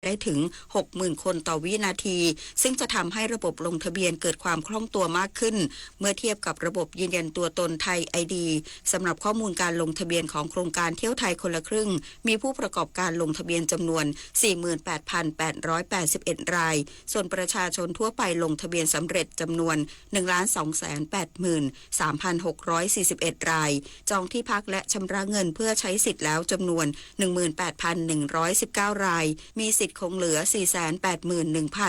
ได้ถึง 60,000 คนต่อวินาทีซึ่งจะทำให้ระบบลงทะเบียนเกิดความคล่องตัวมากขึ้นเมื่อเทียบกับระบบยืนยันตัวตนไทย ID สำหรับข้อมูลการลงทะเบียนของโครงการเที่ยวไทยคนละครึ่งมีผู้ประกอบการลงทะเบียนจำนวน 48,881 รายส่วนประชาชนทั่วไปลงทะเบียนสำเร็จจำนวน 1,283,641 รายจองที่พักและชำระเงินเพื่อใช้สิทธิ์แล้วจำนวน 18,119 รายมีสิทธิ์คงเหลือ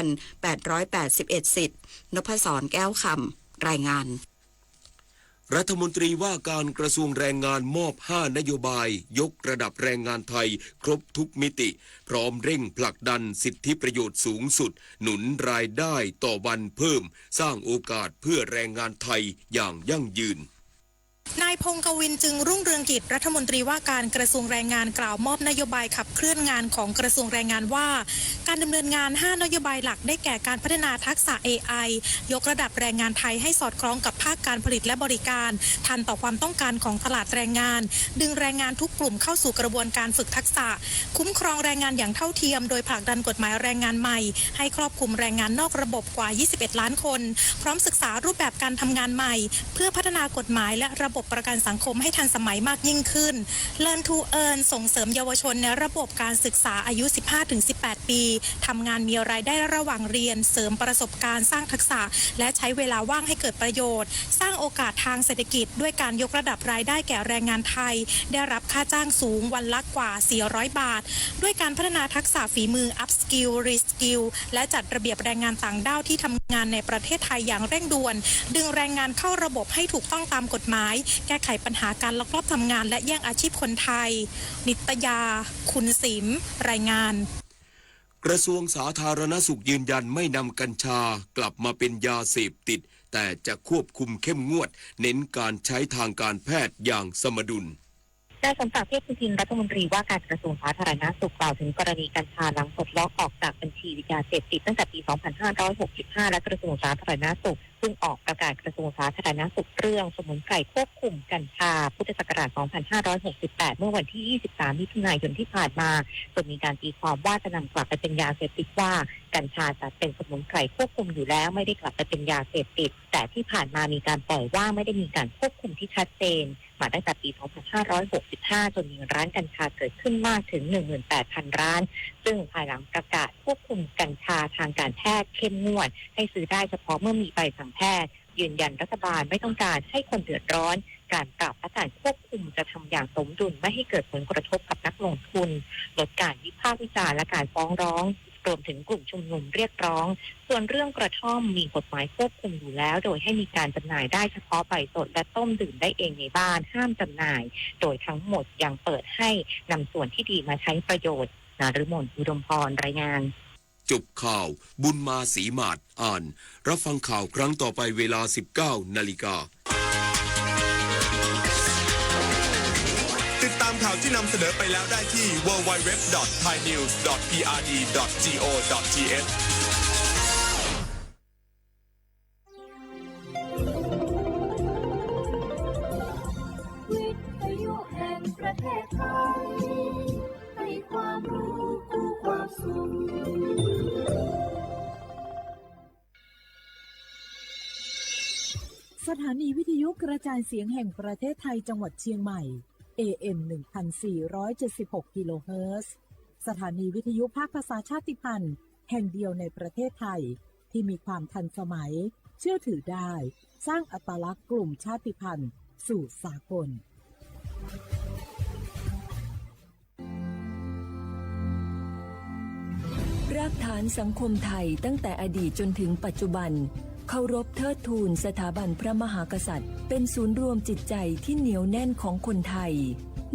481,881 สิทธิ์นพศรแก้วคำรายงานรัฐมนตรีว่าการกระทรวงแรงงานมอบ5นโยบายยกระดับแรงงานไทยครบทุกมิติพร้อมเร่งผลักดันสิทธิประโยชน์สูงสุดหนุนรายได้ต่อวันเพิ่มสร้างโอกาสเพื่อแรงงานไทยอย่างยั่งยืนนายพงศ์กวินจึงรุ่งเรืองกิจรัฐมนตรีว่าการกระทรวงแรงงานกล่าวมอบนโยบายขับเคลื่อนงานของกระทรวงแรงงานว่าการดำเนินงาน5นโยบายหลักได้แก่การพัฒนาทักษะ AI ยกระดับแรงงานไทยให้สอดคล้องกับภาคการผลิตและบริการทันต่อความต้องการของตลาดแรงงานดึงแรงงานทุกกลุ่มเข้าสู่กระบวนการฝึกทักษะคุ้มครองแรงงานอย่างเท่าเทียมโดยผลักดันกฎหมายแรงงานใหม่ให้ครอบคลุมแรงงานนอกระบบกว่า21ล้านคนพร้อมศึกษารูปแบบการทำงานใหม่เพื่อพัฒนากฎหมายและระบบประกันสังคมให้ทันสมัยมากยิ่งขึ้น Learn to Earn ส่งเสริมเยาวชนในระบบการศึกษาอายุ 15-18 ปีทำงานมีรายได้ระหว่างเรียนเสริมประสบการณ์สร้างทักษะและใช้เวลาว่างให้เกิดประโยชน์สร้างโอกาสทางเศรษฐกิจด้วยการยกระดับรายได้แก่แรงงานไทยได้รับค่าจ้างสูงวันละกว่า400บาทด้วยการพัฒนาทักษะฝีมือ Up Skill Reskill และจัดระเบียบแรงงานต่างด้าวที่ทำงานในประเทศไทยอย่างเร่งด่วนดึงแรงงานเข้าระบบให้ถูกต้องตามกฎหมายแก้ไขปัญหาการลักลอบทำงานและแย่งอาชีพคนไทยนิตยาคุณศิมรายงานกระทรวงสาธารณสุขยืนยันไม่นำกัญชากลับมาเป็นยาเสพติดแต่จะควบคุมเข้มงวดเน้นการใช้ทางการแพทย์อย่างสมดุลนายสมศักดิ์เทพสุทินรัฐมนตรีว่าการกระทรวงสาธารณสุขกล่าวถึงกรณีกัญชาหลังปลดล็อกออกจากบัญชียาเสพติดตั้งแต่ปี 2565 และกระทรวงสาธารณสุขซึ่งออกประกาศกระทรวงสาธารณสุขเรื่องสมุนไพรควบคุมกัญชาพุทธศักราช 2568 เมื่อวันที่ 23 มิถุนายนที่ผ่านมาจนมีการตีความว่าจะนำกลับไปเป็นยาเสพติดว่ากัญชาจะเป็นสมุนไพรควบคุมอยู่แล้วไม่ได้กลับไปเป็นยาเสพติดแต่ที่ผ่านมามีการปล่อยว่าไม่ได้มีการควบคุมที่ชัดเจนมาตั้งแต่ปี 2565 จนมีร้านกัญชาเกิดขึ้นมากถึง 18,000 ร้านซึ่งภายหลังประกาศควบคุมกัญชาทางการแพทย์เข้มงวดให้ซื้อได้เฉพาะเมื่อมีใบสั่งแพทย์ยืนยันรัฐบาลไม่ต้องการให้คนเดือดร้อนการปรับและการควบคุมจะทำอย่างสมดุลไม่ให้เกิดผลกระทบกับนักลงทุนลดการวิพากษ์วิจารณ์และการฟ้องร้องรวมถึงกลุ่มชุมนุมเรียกร้องส่วนเรื่องกระท่อมมีกฎหมายควบคุมอยู่แล้วโดยให้มีการจำหน่ายได้เฉพาะใบสดและต้มดื่มได้เองในบ้านห้ามจำหน่ายโดยทั้งหมดยังเปิดให้นำส่วนที่ดีมาใช้ประโยชน์นฤมลอุดมพรรายงานจบข่าวบุญมาศรีมาศอ่านรับฟังข่าวครั้งต่อไปเวลา 19 นาฬิกาติดตามข่าวที่นำเสนอไปแล้วได้ที่ www.thainews.prd.go.th วิทยุแห่งประเทศไทยให้ความรู้คู่ความสุขสถานีวิทยุกระจายเสียงแห่งประเทศไทยจังหวัดเชียงใหม่ AM 1476 กิโลเฮิรตซ์สถานีวิทยุภาคภาษาชาติพันธุ์แห่งเดียวในประเทศไทยที่มีความทันสมัยเชื่อถือได้สร้างอัตลักษณ์กลุ่มชาติพันธุ์สู่สากลรากฐานสังคมไทยตั้งแต่อดีตจนถึงปัจจุบันเคารพเทิดทูนสถาบันพระมหากษัตริย์เป็นศูนย์รวมจิตใจที่เหนียวแน่นของคนไทย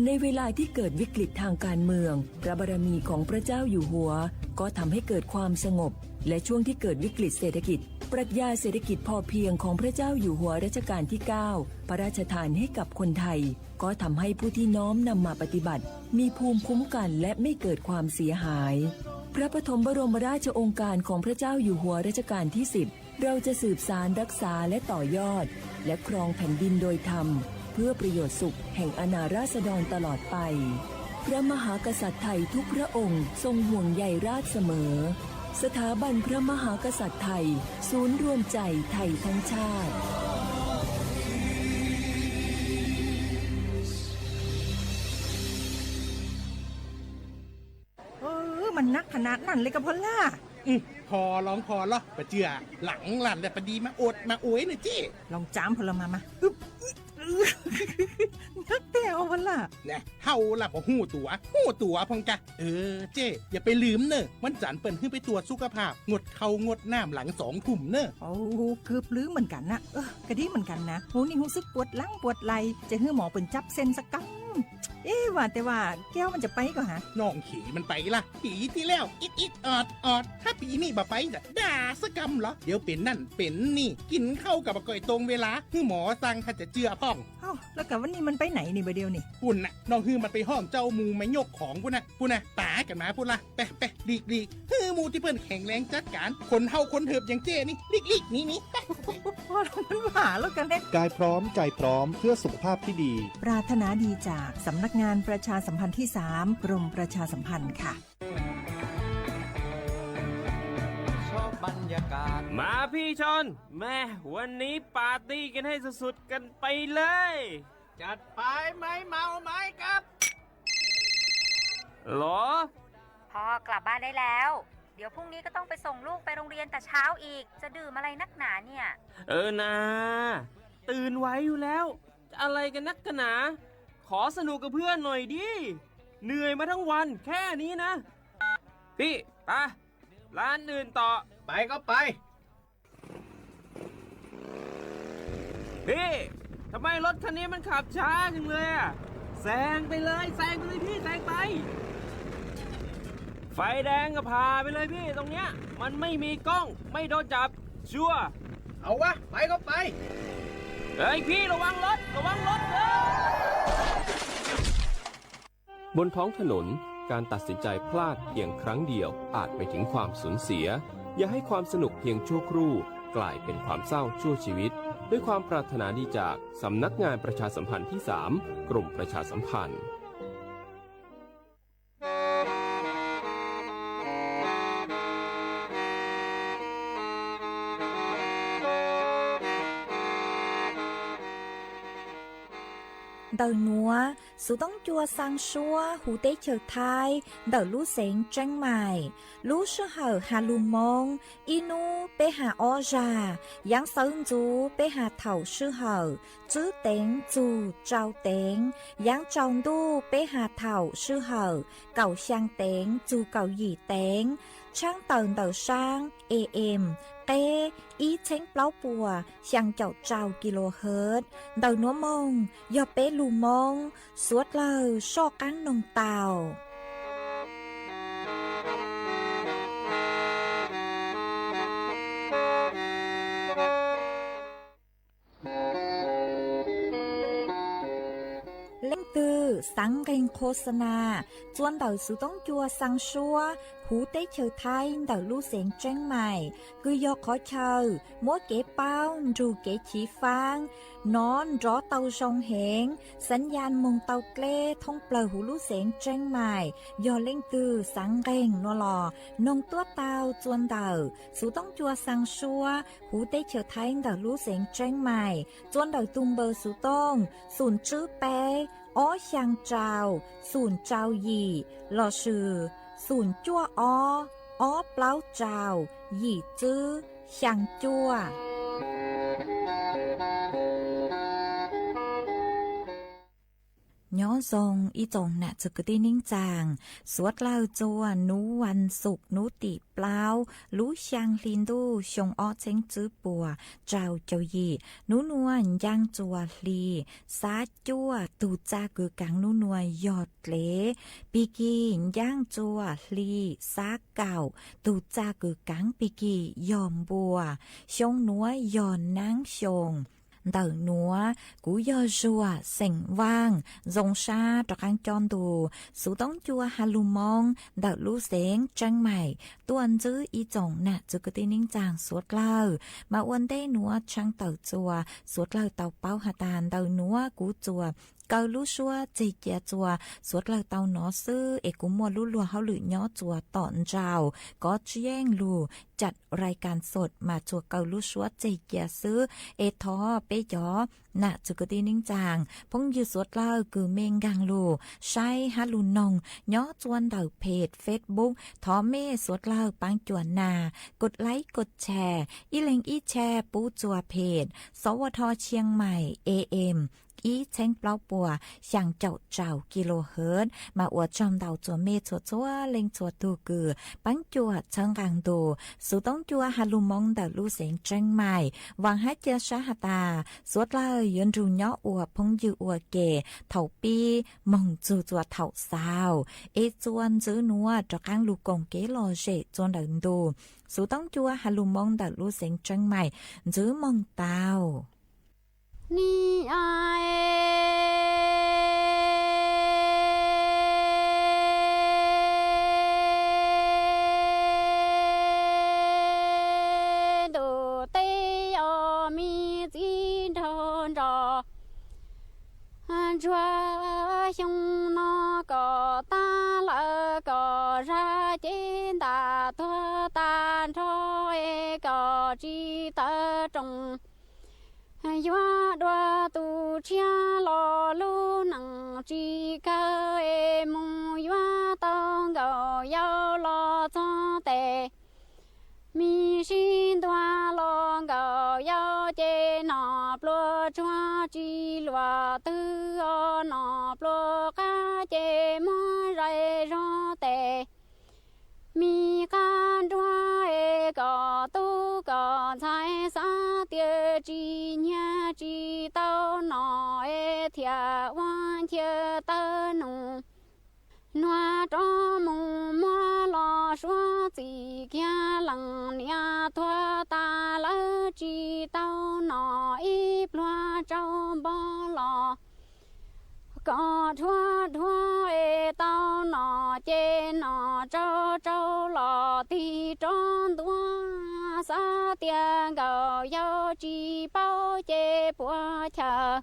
ในเวลาที่เกิดวิกฤตทางการเมืองพระบารมีของพระเจ้าอยู่หัวก็ทำให้เกิดความสงบและช่วงที่เกิดวิกฤตเศรษฐกิจปรัชญาเศรษฐกิจพอเพียงของพระเจ้าอยู่หัวรัชกาลที่ 9 พระราชทานให้กับคนไทยก็ทำให้ผู้ที่น้อมนำมาปฏิบัติมีภูมิคุ้มกันและไม่เกิดความเสียหายพระปฐมบรมราชโองการของพระเจ้าอยู่หัวรัชกาลที่ 10เราจะสืบสานรักษาและต่อยอดและครองแผ่นดินโดยธรรมเพื่อประโยชน์สุขแห่งอาณาราษฎรตลอดไป พระมหากษัตริย์ไทยทุกพระองค์ทรงห่วงใยราชเสมอ สถาบันพระมหากษัตริย์ไทยศูนย์รวมใจไทยทั้งชาติมันนักขนาดนั้นเลยกับพ่อล่ะพอร้องพอเหรอปะเจือหลังหลันแต่ปะดีมาอดมาโอยหน่อยเจ้ลองจามพลมานักแต่เอาพ่อล่ะเนี่ยเฮาล่ะบ่หู้ตัวพองกะเจ้อย่าไปลืมเนอะวันจันทร์เปิ้นขึ้นไปตรวจสุขภาพงดเขางดน้ำหลัง2 ทุ่มเนอะโอ้เกือบลืมเหมือนกันนะกะดีเหมือนกันนะหูนี่รู้สึกปวดหลังปวดไหล่จะให้หมอเปิ้นจับเส้นสักกังว่าแต่ว่าแก้วมันจะไปก็ฮะน้องขี่มันไปล่ะปีที่แล้วอิดอดถ้าปีนี้บ่ไปจะด่าสกำเหรอเดี๋ยวเป็นนั่นเป็นนี่กินเข้ากับก่อยตรงเวลาคือหมอสั่งถ้าจะเจือพ่องแล้วกับวันนี้มันไปไหนนี่บ่เดียวนี่ปุ่นน่ะน้องฮือมันไปห้องเจ้ามูไม่ยกของปุ่นน่ะตากันมาปุ่นล่ะไปลีกฮือมูที่เพิ่นแข็งแรงจัดการคนเฮาคนเถิบอย่างเจ้นี่ลีกนี่พอมันหาแล้วกันเด้กายพร้อมใจพร้อมเพื่อสุขภาพที่ดีปรารถนาดีจากสำนักงานประชาสัมพันธ์ที่3กรมประชาสัมพันธ์ค่ะบรรยากาศมาพี่ชนแม่วันนี้ปาร์ตี้กันให้สุดๆกันไปเลยจัดไปไหมเมาไหมครับหรอพ่อกลับบ้านได้แล้วเดี๋ยวพรุ่งนี้ก็ต้องไปส่งลูกไปโรงเรียนแต่เช้าอีกจะดื่มอะไรนักหนาเนี่ยนะตื่นไว้อยู่แล้วอะไรกันนักกันหนาขอสนุกกับเพื่อนหน่อยดิเหนื่อยมาทั้งวันแค่นี้นะพี่ไปร้านอื่นต่อไปก็ไปพี่ทำไมรถคันนี้มันขับช้าจังเลยอะแซงไปเลยพี่แซงไปไฟแดงก็พาไปเลยพี่ตรงเนี้ยมันไม่มีกล้องไม่โดนจับชัวร์เอาวะไปก็ไปเฮ้ยพี่ระวังรถบนท้องถนนการตัดสินใจพลาดเพียงครั้งเดียวอาจไปถึงความสูญเสียอย่าให้ความสนุกเพียงชั่วครู่กลายเป็นความเศร้าชั่วชีวิตด้วยความปรารถนาดีจากสำนักงานประชาสัมพันธ์ที่3กรมประชาสัมพันธ์Đầu núa, số đông chua sang xua, hú tế chờ thai, đầu lũ xén tranh mài, lũ sư hở hà lù mông, inu bê hà o già, giáng sơn chú bê hà thảo sư hở, chứ tên chú trao tên, giáng trọng đu bê hà thảo sư hở, cầu sang tên chú cầu gì tên, trang tờn đầu sang, AM, tê, ý chánh pláu bùa, sang chậu trao kHz, đầu núa mông, do bế lù mông, suốt lờ so cán nông tàu. Lên từ sáng gành khô sana, chuan đầu sự tống chua sang xua, hú tế chờ thay đầu lưu xén tranh mài, cứ do khó chờ, mỗi kế bao, rù kế chỉ phang, nón rõ tàu sông hẹn, sẵn gian mông tàu kle, thông bờ hú lưu xén tranh mài, do lên từ sáng gành nó lò, nông tuốt tàu chuan đầu, sự tống chua sang xua, hú tế chờ thay đầu lưu xén tranh mài, chuan đầu tung bờ sự tông, sùn chữ bé, ó sang trào, sùn trào gì, lò sử, sùn chua ó pláu trào, gì chữ, sang chua. Nhó dòng y dòng nạ trực cái tin ninh chàng, suốt lao chua nú văn sục nú tỉ pláu, lú sang linh đu xông ó chánh chữ bùa, trào châu gì, nú nuan giang chua lì, xá chua tù cha cứ cắn nú nuan giọt lế, bì kỳ giang chua lì, xá cào, tù cha cứ cắn bì kỳ giòm bùa, xông núa giòn nắng xông. Đầu núa, cú do rùa, sảnh vang, dòng xa trọc ăn tròn đù, sú tống chua hà lù mong, đầu lũ xén, tranh mày, tuần dư y dòng nạ dư cơ tin ninh chàng suốt lao, mà uân đê núa trăng tàu chùa, suốt lao tàu bao hà tàn đầu núa cú chùa, เกาลูชัวเจเจียจัวสวดเราเตาหนอซื้อเอกุมัวลุลัวเฮาหรือย้อจัวตอนเจ้าก็เจียงลูจัดรายการสดมาจัวเกาลูชัวเจเจียซื้อเอทอเปยอน่ะจุกตีนิ่งจางพงยืสวดเล่าคือเมงกังลูใช้ฮัลลูนองย้อจวนดาวเพจเฟซบุ๊กทอเมสวดเล่าปังจวนนากดไลค์กดแชร์อีเลงอีแชร์ปูจัวเพจสวทเชียงใหม่ AMอีเช้งเปล่าปัวช่างเจ้ากิโลเฮิรตซ์มาอวดจอมดาวจัวเมจัวเล็งจัวตูกือปังจัวเชิงกังดูสูต้องจัวฮาลุมองดาวลูเสียงเจงใหม่วางให้เจอชาหตาสวดเลยยืนรูย้ออวพงยืออวเกเถ่าปีมองจูจัวเถ่าสาวเอจวนจื้อนัวจกังลูกงเกลอเจจวนเดินดูสูต้องจัวฮาลุมองดาวลูเสียงเจงใหม่จื้อมองเตานี่ไอดูเตยมีจีนทนรอจัวชงนอก็ตาละก็ราจินตาทัวตาทอยก็จีตาจงyo đoa tu chia lo lu nang chi ca e mu yo tong go yo lo cho te mi xin đoa lo go yo che nọ plo chua chi lo tư o nọ plo ca che mo rai ro te mi can đoa e go tu go chai sa tia chi nha chi tao nọ e thia wan thia ta nu noa cho mu mo lo xua chi kia lăng nia thua ta lỡ chi tao nọ y ploa trâu bo lo có thua e tao nọ chê nọ trâu lò thì tròn tua sa tiền gạo yêu chi bao chê bùa chờ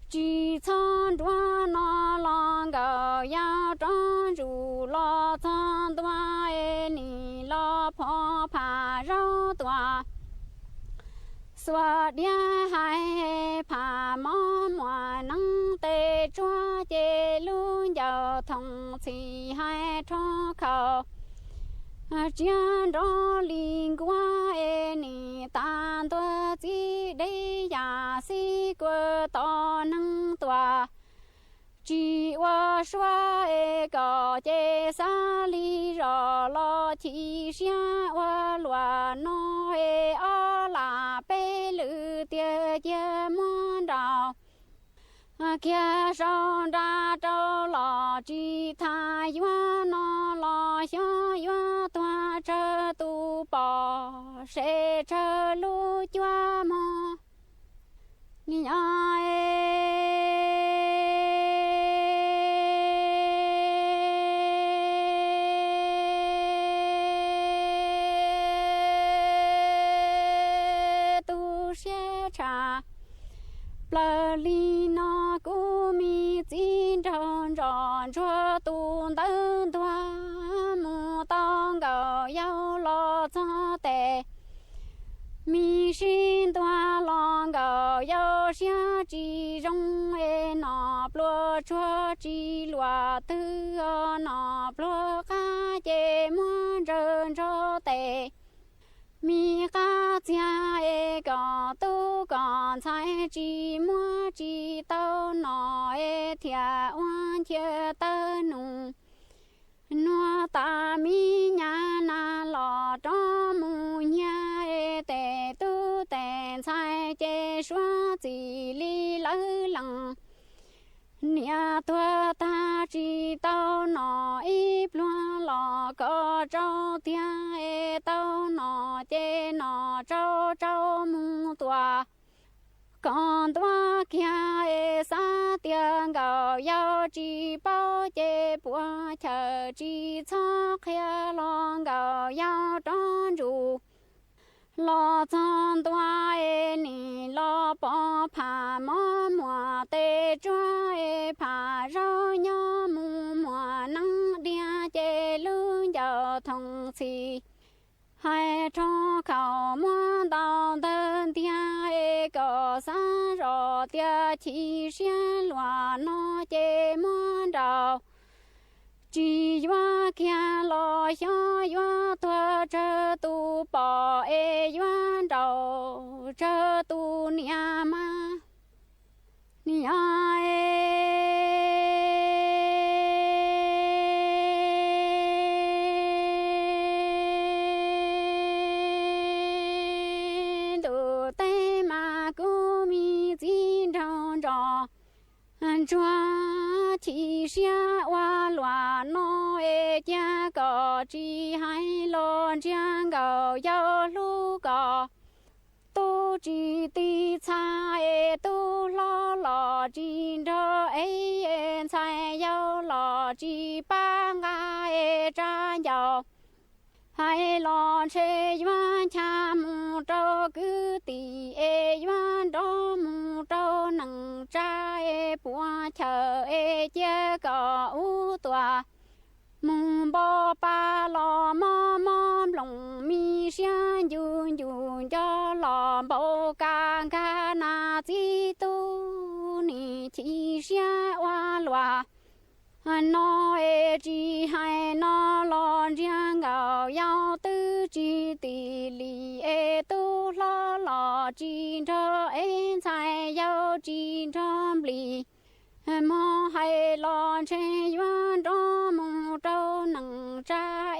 chi chọn đua nọ lòng gạo yêu tròn rủ lo chọn tua e nì lo phò phà rau tua xóa đĩa hai phà mò mò nắng tê chúa chê luôn giàu thông chỉ hai cho khẩu chiên đó linh qua e nì tan tua chỉ đây ya si qua to nắng tua chỉ qua xóa e có chê sa li rò lo chỉ xia qua lúa nó e o là bê lư tia tia món đào kia sau ra trâu lò chỉ thay hoa nó lò xó hoa toa chơ tu bò sẽ chơ lu chua mò ni tu sẽ trả bờ li nó cú mi chín tròn tròn cho tuôn tân toa mù tông gạo yêu lo cho tệ mi xin toa lòng gạo yêu xia chỉ rong e nọ plo cho chỉ lúa tư nọ plo cá chê muôn trơn cho tệ mi ca chia e có tu còn sai chỉ mua chỉ tao nọ e thia oan thia tao nung noa ta mi nhà na lo cho mu nhà e tê tu tê sai chê xóa chỉ li lỡ lằng nia tua ta chỉ tao nọ ít loa lò có trâu tia e tao nọ chê nọ trâu mu tua còn tua kia e sa tiền gạo yêu chỉ bao chê bùa chờ chỉ cho kia lòng gạo yêu tròn ru lo chọn tua e nì lo bỏ phà mò mò tê cho phá rau nhỏ mù mùa nắng đia chê lương dầu thông xì hai trong khẩu mua đào đơn tia có xa rõ tia chỉ xe loa nó chê mua đào chỉ doa kia lo cho doa tua chơ tu bỏ doa đầu chơ tu nia ma nia tu tê ma cu mi chín trong trò choa chỉ xia hoa loa nó cha cò chỉ hay lo trang cầu giao lu cò tu chỉ ti cha tu lo lo chỉ cho sai giao lo chỉ ba nga cha giao hay lo che yuan cha mu trâu cứ tì yuan đó mu trâu nằng cha bùa chờ chia cò u tòa mu bo ba lo mo mo lòng mi xian yun yun cho lo bo ca ca na chi tu ni chi xia hoa loa nó chỉ hay nó lo riêng gạo yao tư chỉ tỷ lì tu lo chỉ cho sai yao chỉ cho lì mò hay lo che yuan đó mu trâu nằng cha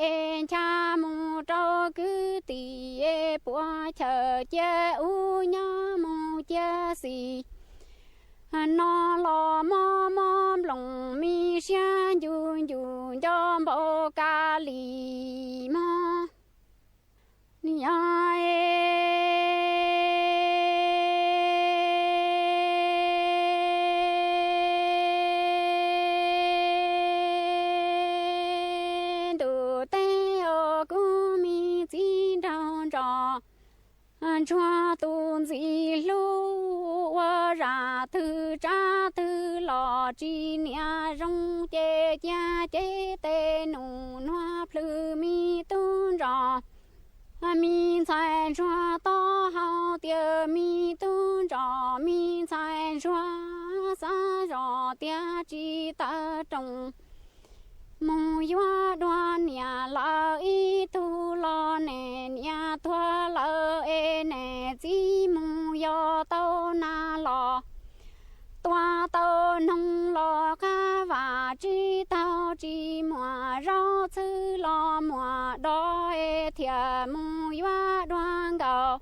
cha mu trâu cứ tỷ bùa chờ che u nhá mu che xì nó lo mò mò lòng mi xian yun yun cho bộ ca lì mò ni ai du tê ô cu mi chín trong trò choa tôn gì lu wa ra thư cha thư lo chi nia rong chê cha chê tê nụ noa plư mi tôn rò mi sai choa to hao tia mi tôn rò mi sai choa sa rò tia chi ta trồng mù yoa đoan nhà la y tu lo nè nhà thua lơ nè chi mù yo tao na lo toa tao nông lo ca và chi tao chi mùa rau chư lo mùa đo thiệt mù yoa đoan gạo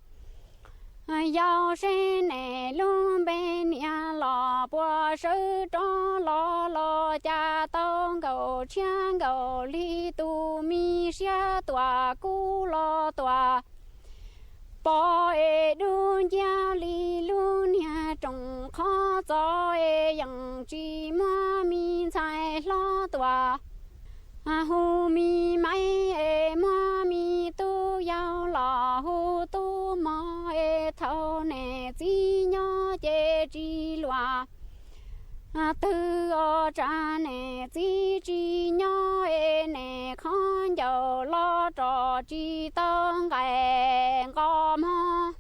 yao xe nè luôn bên nhà lò bùa sư cho lo cha tông cầu chiang cầu li tu mi xia tòa cu lo tòa bỏ đun gia li luôn nhà trồng khó gió yang chi mua mi sai lo tòa hu mi mai mua mi tu yao lò hu tu mo thâu nè chi nhỏ chê chi loa tư ô cha nè chi nhỏ nè con dầu lo trò chi tông gài gò mò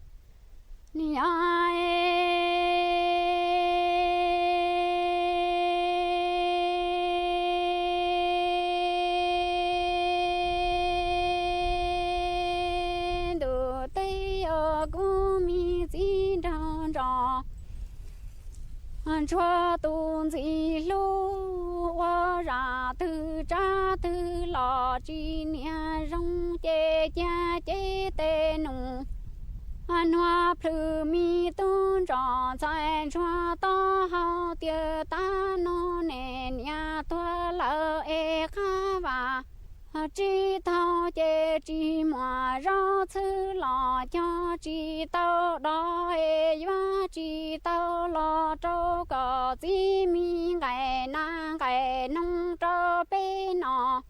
ni ai cho tôn gì lu wa ra từ cha từ lo chi nia rong chê cha chê tê nụ hoa plư mi tôn trò sai cho to hao tia ta no nè nia tua lơ kha và chi tao chê chi mùa rau chư lo cho chi tao đó yoa chi tao lo trâu có chi mi ngày na ngày nông trâu bê nọ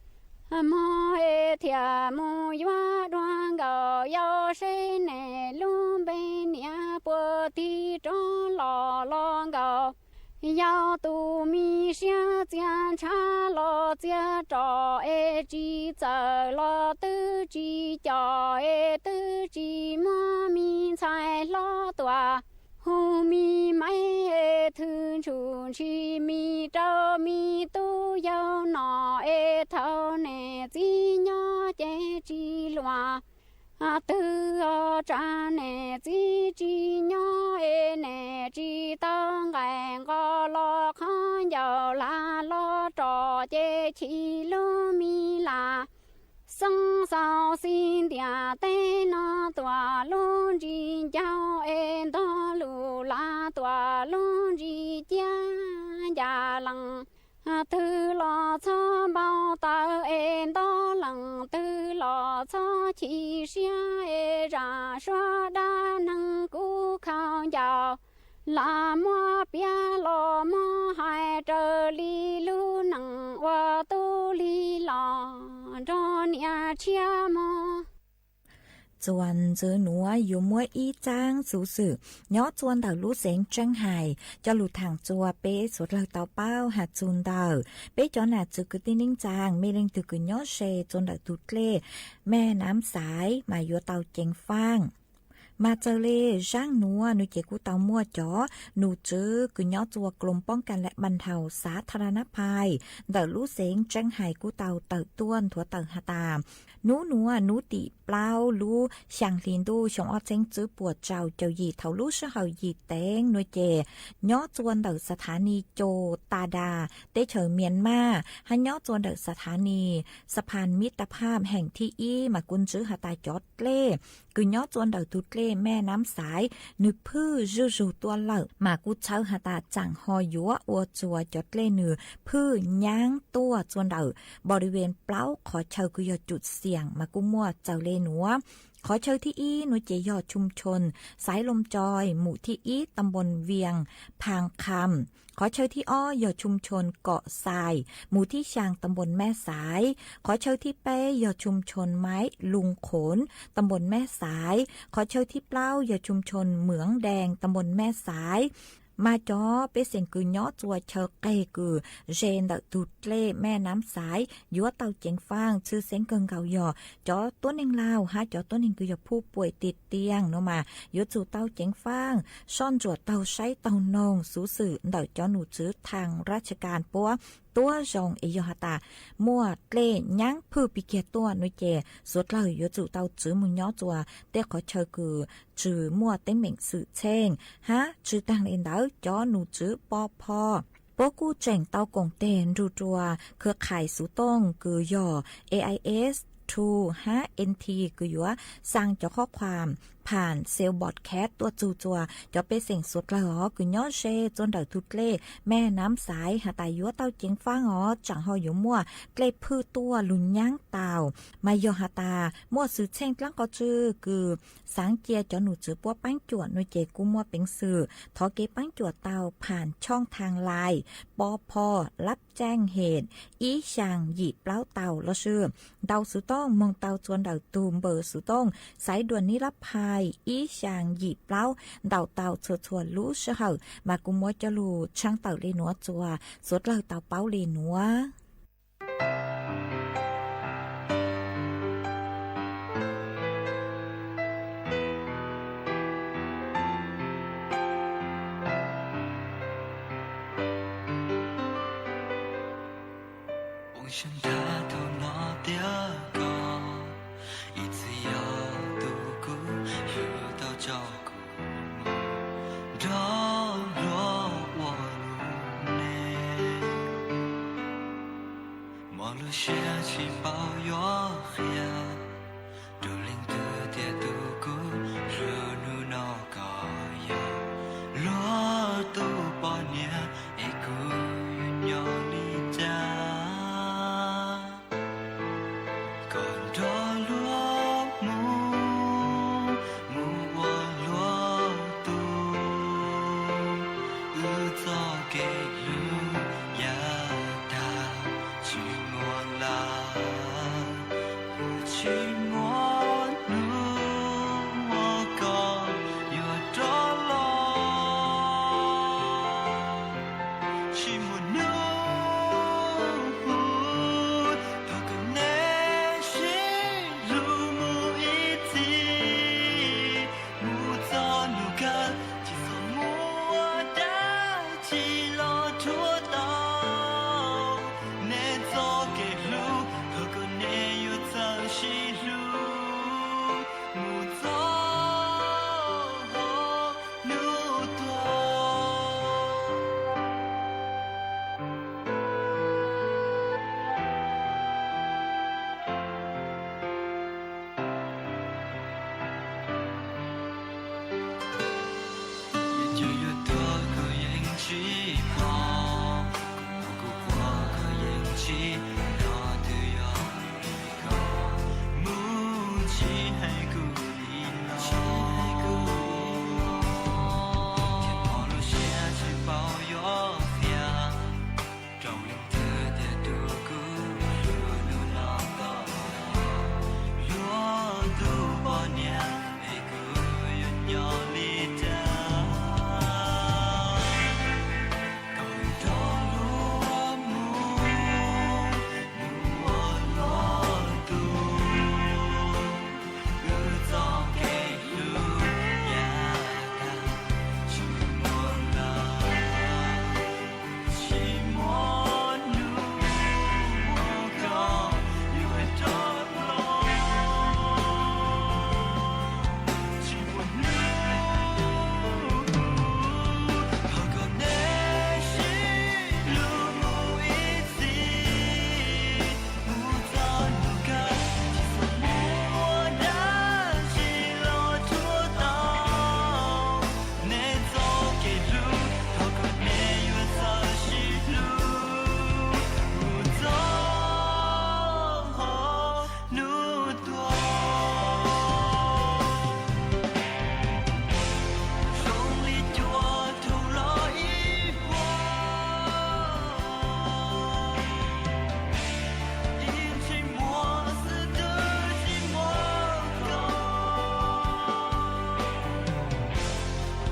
mò thiệt mù yoa đoan gạo yao xe nè luôn bên nhà bùa ti trâu lo gạo 要度米香检查了检找哎几走了都几脚哎都几么米菜了多后米买哎腾出去米找米都要拿哎头呢几鸟的几乱啊都要站呢几几鸟哎呢几当哎个了看要啦了找的起路米啦生少心点的那多路人叫哎多路啦多路人家呀冷啊头老草包到哎多冷头老草起下哎让说的能够靠要那么别了么还这里路能我都里了这年切么ส่วนเจอหนัวอยู่มัวอีจ้างสูสื่อย้อจวนเต่าลู่เสียงจังไห้จะหลุดทางจัวเป๊สุดเลยเต่าเป้าหัดจูนเต่าเป๊จอนหนาจือกุตินิ่งจางไม่เล่งตือกุย้อเชจนเต่าตุดเล่แม่น้ำสายมายัวเต่าเจงฟางมาเจอเล่ช่างนัวหนูเจกูเตามั่วจ๋อหนูจื้อกุย้อจัวกลมป้องกันและบรรเทาสาธารณภัยเต่าลู่เสียงจังไห้กูเตาเต่าต้วนถั่วเต่าหาตามหนูนัวหนูติเปล่าลู่ช่างลินดูชงอ้อเจงจื้อปวดเจ้าเจ้าหยีเท่าลู่เสาหยีแตงหนูเจย้อจวนเต่าสถานีโจตาดาได้เฉิงเมียนมาให้ย้อจวนเต่าสถานีสะพานมิตรภาพแห่งที่อีมากุนจื้อหาตาจอดเล่กุย้อจวนเต่าตุดเล่แม่น้ำสายนึกพื้อจู่ตัวเหล่ามากุเช้าหาตาจังหอยัวอัวจัวจอดเล่นือพื้ย่างตัวจวนเต่าบริเวณเปล่าขอเชากุยอจุดเสี่ยงมากุมัวเจ้าเล่หนัวขอเชิญที่อีหน่วยเจยอดชุมชนสายลมจอยหมู่ที่อีตำบลเวียงพางคำขอเชิญที่อ้อยอดชุมชนเกาะทรายหมู่ที่ชางตำบลแม่สายขอเชิญที่เป้ยอดชุมชนไม้ลุงโขนตำบลแม่สายขอเชิญที่เปล่ายอดชุมชนเหมืองแดงตำบลแม่สายมาจ้อเปเสียงกือย้อจัวเชอเกกือเจนดตุดเล่แม่น้ำสายยัวเตาเจงฟางชื่อเสียงเกิงเก่าหยอจ้อต้นเองลาวฮะจ้อต้นเองกือหยอผู้ป่วยติดเตียงเนาะมายัวจู่เตาเจงฟางซ่อนจวดเตาใช้เตานงสูสื่อเดาจ้อหนูจื้อทางราชการปัวตัวจงเอยหตามั่วเล่ยั้งพื้ปีเกียตัวนุเจสุดเลยยัวจู่เตาจื้อมุนย้อจัวเต้ขอเชอกือจื้อมั่วเต็งเหม่งสื่อเช่งฮะจื้อตังเอ็นเดาจ้อหนูจื้อปอพอปอกู้เจ่งเตากงเตนรูจัวเครือข่ายสูต้งกือย่อ AIS 2 5 NT คือยัวสร้างเจ้าข้อความผ่านเซลบอดแคสตัวจูจัวจะไปเสียงสุดละหอคือย่อเชจนเดาทุดเล่แม่น้ำสายหาตายัวเต้าเจียงฟ้างอ๋อจังหออยู่มั่วเกล็ดพื้ตัวลุนย่างเต่ามายอหาตามั่วซื้อเช่งตั้งก็จื้อคือสังเจียจอหนูจื้อปัวปั้งจวดหน่วยเจกูมั่วเป็นสื่อทอเกปั้งจวดเต่าผ่านช่องทางไลน์ปอพอรับแจ้งเหตุอีช่างหยีบเล้าเต่าละชื่อเดาสุต้องมองเต่าจวนเดาตูมเบอร์สุต้องสายด่วนนิรภัยอีช่างหยีบเล้าเดาเต่าเฉวนรู้เชื่อมากุมัวจะรู้ช่างเต่าเลนัวจัวสดเลยเต่าเป้าเลนัว想他头脑掉高，一次要度过，遇到照顾你，让若我路内，忙碌学习保养呀，都领得点度过，热怒闹高呀，若度半年，一个云要你家。给路呀，他去我啦。漆黑故里咯，天破路下起包药香，照亮特的度过热怒闹高若度过年每个月鸟里的高头落木我落度日早给路呀看寂寞了寂寞路我高因为着了寂寞路好个内心路木一起不早不赶其实我的心落出到内走给路好个内远走西路不走路多手里就偷了一窝因寂寞死的寂寞高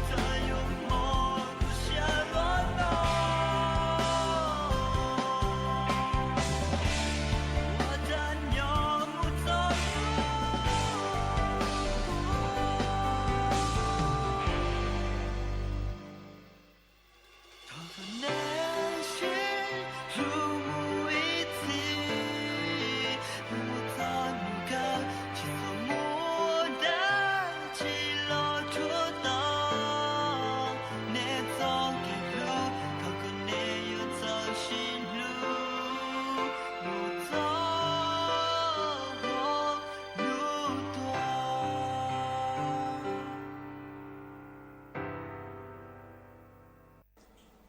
再有梦不下落到我的鸟不走他和内心如无一体我在不敢其实我的起了出道你走给路他和你又走新路不走路多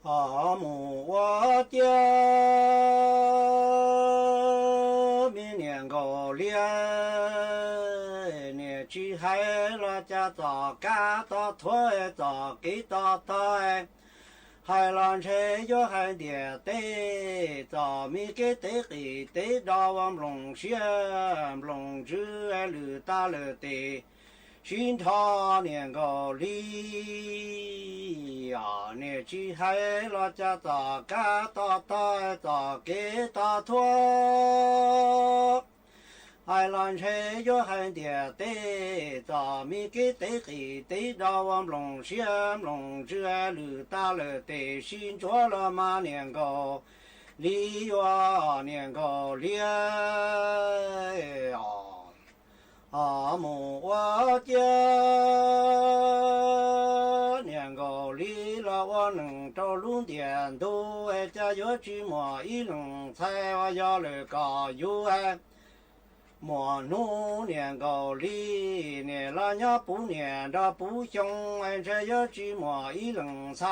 阿母我家明年过年年纪还了家早干到腿早给到腿海浪车又还点对早米给对给对到我龙轩龙珠绿大了对寻常年个里呀，年纪还老家早干到大早给大拖，海浪车又很点对，早米给对给对到我龙轩龙珠绿大了对，寻着了嘛年个里呀年个里呀。阿母我家年个里了，我能找龙点头哎，家有句么一龙菜我要了个油哎，莫弄年个里年了伢不年着不凶哎，这有句么一龙菜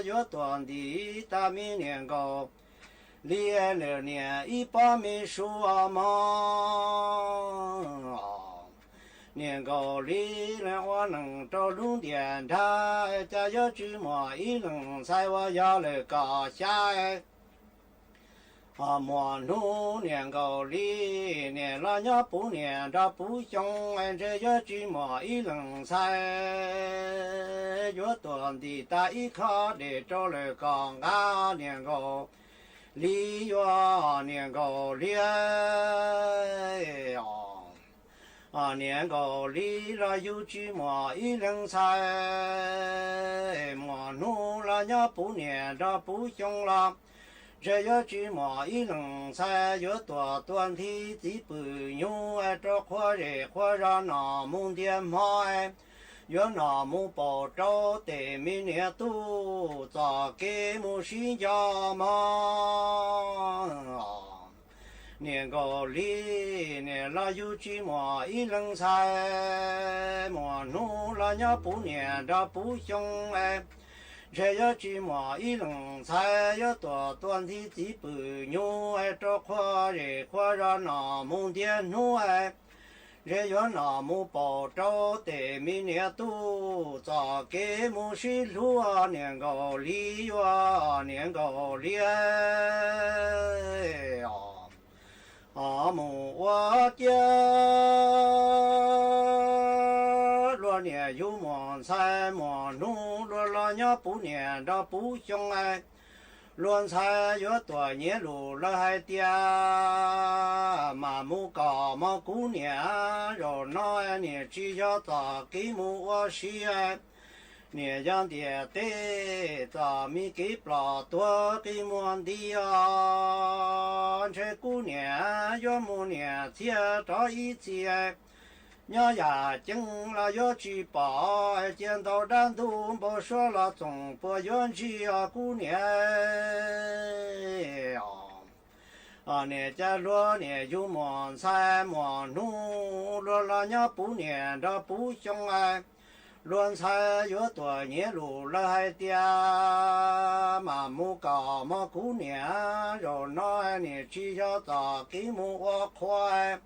有短的大米年个。连了年一把没说嘛，年个里了我能找龙点台，家有句么一龙菜我要了个下哎，莫弄年个里年了伢不年着不凶哎，这有句么一龙菜，有短的大一卡的找了个啊年个。里呀年个里呀，年个里了有句么一人菜，莫弄了伢不年着不凶了，这有句么一人菜有多短的几不用哎，这火热火热那梦点嘛哎。有那么保照的明年都咋给么新家嘛？年个里年了有句么一人菜，么弄了伢不年着不凶哎。这要寂寞一冷菜要多端的几不牛爱这块热块让那梦点怒爱。这要那么保照的明年度，咋给么是路啊年高里啊年高里啊，阿么我家罗年有么菜么农，罗老娘不年着不凶哎。乱菜越多年路了还嗲，马木高嘛姑娘，肉那年只要咋给木我是哎，年样的得咋没给不了多给么的呀？这姑娘越木年接着一接。娘呀，进了要举报，见到人都不说了，总不愿去啊，姑娘呀。你家罗年有么菜么农，罗老娘不念着不凶哎，乱菜有多年路了还嗲，马木高嘛姑娘，肉那你只要咋给么我快。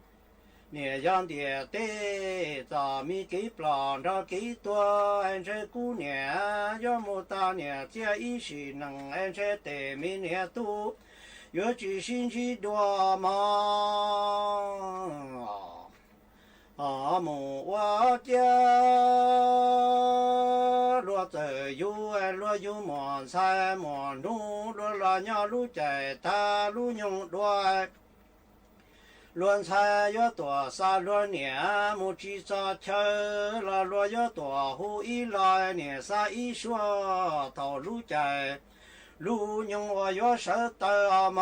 年样的得咋没给不了着给多，俺这姑娘要么大年这一时能俺这得明年都要举行去多嘛阿母我家罗子有俺罗有么菜么农罗老娘路在大路用罗乱菜要多少罗年，木鸡早吃了罗要多户一来年啥一说到路在路用我要手的嘛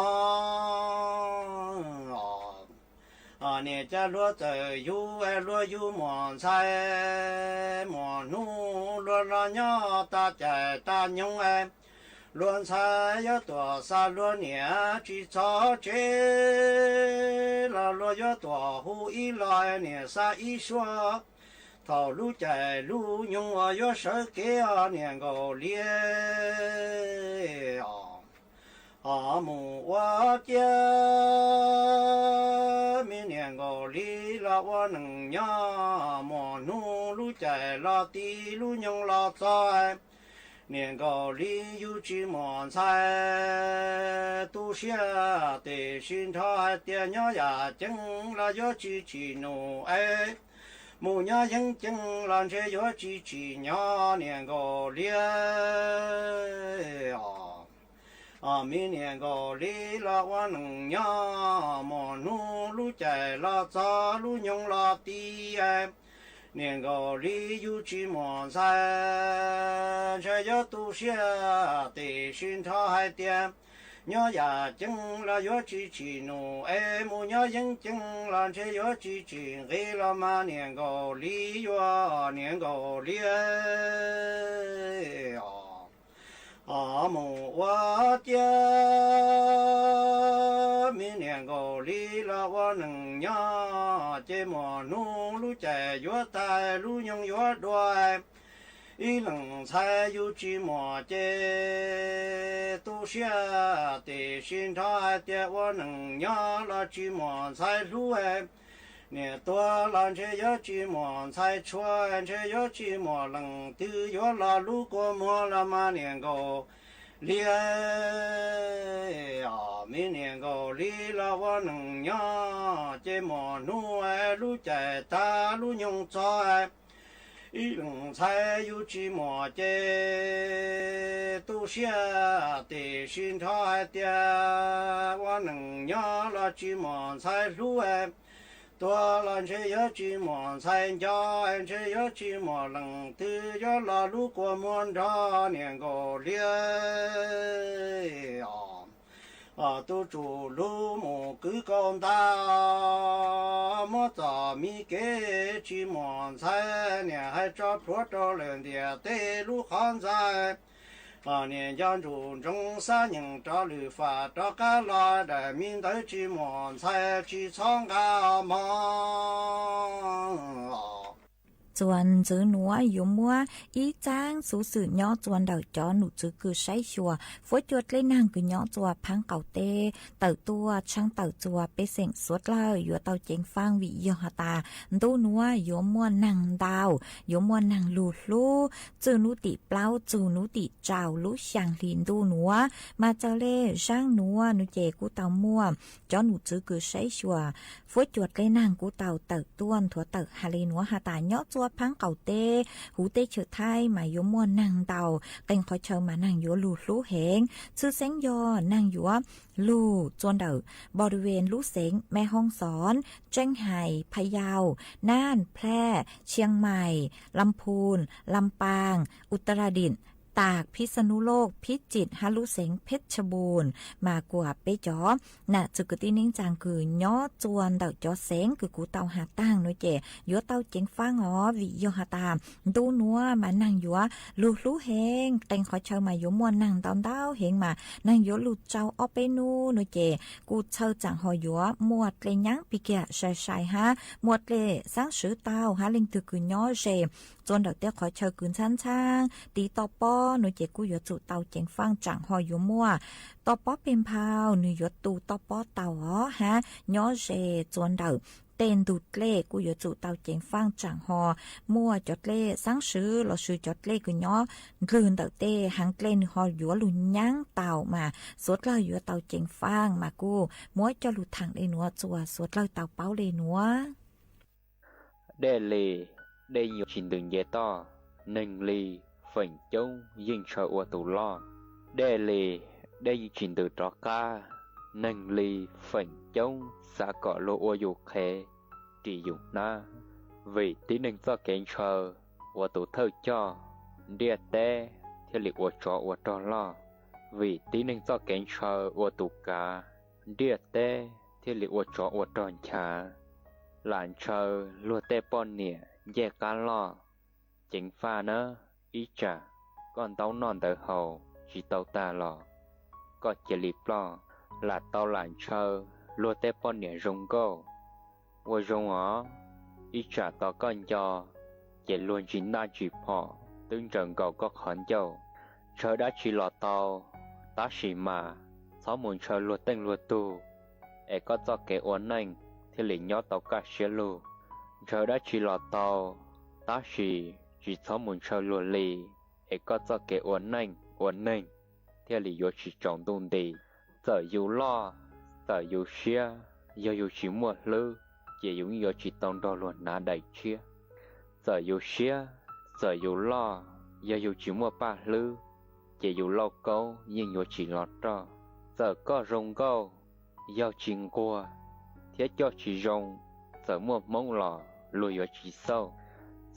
你家罗子有哎罗有么菜么农罗老娘大家大娘哎。乱菜要多少罗年，去找这了罗要多户一来年啥一说，套路在路用我要手给年高烈阿母我家明年高里了我能呀么农路在了地路用了在。年高里有只么菜，都下的寻常的鸟呀，进了要几只牛哎，母鸟应进了这要几只鸟年高里明年高里了我能呀，么努路在了早路用了地哎。年高里有只么菜，这要都下的寻常还点，鸟呀进了要几只牛，哎，母鸟应进了这要几只，给了嘛年高里哟，年高里阿母我家明年高里了我能呀，这么努路在越大路用越多，一冷菜有只么这都下的寻常的我能呀了只么菜路哎。年多了这要只么菜穿，这要只么冷都要了路过么了嘛年高里明年高里了我能呀，这么努哎路在大路用在，一冷菜有只么这都下的寻常的我能呀了只么菜路哎。多了这要只么菜家，这要只么冷的要拉路过么着年高里都住路么够高大，么早米给只么菜呢还找坡找人的对路行在。年将中三人找律法找干来的民的只么菜只唱干嘛จวนจื้อหนัวอยู่มัวอีจ้างสู่สื่อย่อจวนเดาจอหนูจื้อคือใช้ชัวฝวยจวดเลยนางคือย่อจัวพังเก่าเตเต่าตัวช่างเต่าจัวไปเสียงสวดเล่าอยู่เต่าเจงฟังวิยอตาดูนัวอยู่มัวนางดาวอยู่มัวนางลูลูจื้อนุติเปล่าจื้อนุติเจ้าลุช่างลินดูหนัวมาเจอเล่ช่างหนัวนุเจกูเต่ามัวจอหนูจื้อคือใช้ชัวฝวยจวดเลยนางกูเต่าเต่าต้วนถั่วเต่าฮาเลนัวหาตาย่อจัวพังเก่าเตหูเตเฉดไทยมาอยู่มัวนางเต่าเป็นคอยเชิญมานางอยู่ลูลูเหงชื่อเสียงยอนางอยู่ลู่จวนเดอบริเวณลู่เสงแม่ฮ่องสอนเจ้งไห่พะเยาน่านแพร่เชียงใหม่ลำพูนลำปางอุตรดิตถ์ตากพิษณุโลกพิจิตรฮาลุเสงเพชรบูรณ์มากว่าเปจอน่ะจุกตินิ่งจางคือย่อจวนเดาจอเสงคือกูเตาหาตั้งน้อยเจยัวเตาเจงฟ้างอ๋อวิยอหาตามดูนัวมานั่งยัวลูเฮงเต็งขอเชิญมาอยู่มวนนั่งตอนเต้าเฮงมานั่งยัวลูเจ้าออเปนูน้อยเจกูเชิญจังหอยัวมวดเลยยังปีเกะใส่ฮะมวดเลยสร้างสือเต้าฮะลิงตือคือย่อเจจวนเดาเตี้ยขอเชิญคืนช่างตีต่อป้อหนูเจกูยจุเตาเจงฟังจังหอยอยู่มั่วต่อป้อเป็นพาวหนูยตูต่อป้อเตาอ๋อฮะย้อเจจวนเดาเต้นดูดเล่กูยจุเตาเจงฟังจังหอมั่วจดเล่สังซื้อเราซื้อจดเล่กูย้อลืนเตาเต้หังเล่นหออยู่หลุนยั้งเตามาสวดเราอยู่เตาเจงฟังมากูมั่วจะหลุดทางเลยนัวจัวสวดเราเตาเป้าเลยนัวได้เลยได้อยู่ชินดึงเยต้อหนึ่งลีphần chống dinh sợ của tù lo đề lì để chuyện từ đó ca nâng lì phần chống xã cọ lô ô dù khế chỉ dùng na vì tí nâng cho kén chờ của tù thơ cho địa tê theo lịch của trò lo vì tí nâng cho kén chờ của tù ca địa tê theo lịch của trò trà làn chờ lùa tê bọn nịa dè ca lo chính pha nơ ý chả con tàu non tới hầu chỉ tàu ta lò có chỉ lịp lo là tàu làn chờ lùa tép bọn nhẹ rung go vô rung ó ý chả tàu con cho chỉ luôn chỉ na chỉ phò tương trận cầu có khẩn dầu chờ đã chỉ lò tàu ta chỉ mà sáu muốn chờ lùa tên lùa tu có cho kẻ uốn nành thì liền nhó tàu cả xe lù chờ đã chỉ lò tàu ta chỉ sáu muốn chờ lùa lì có cho kẻ uốn nành theo lý do chỉ trọng đông đi giờ yêu lo giờ yêu xia giờ yêu chỉ mua lư chỉ dùng yêu chỉ tông đo luôn ná đầy chia giờ yêu xia giờ yêu lo giờ yêu chỉ mua ba lư chỉ yêu lo câu nhưng yêu chỉ lót cho giờ có rong câu yêu chính qua thế cho chỉ rong giờ mua mông lò lùi yêu chỉ sâu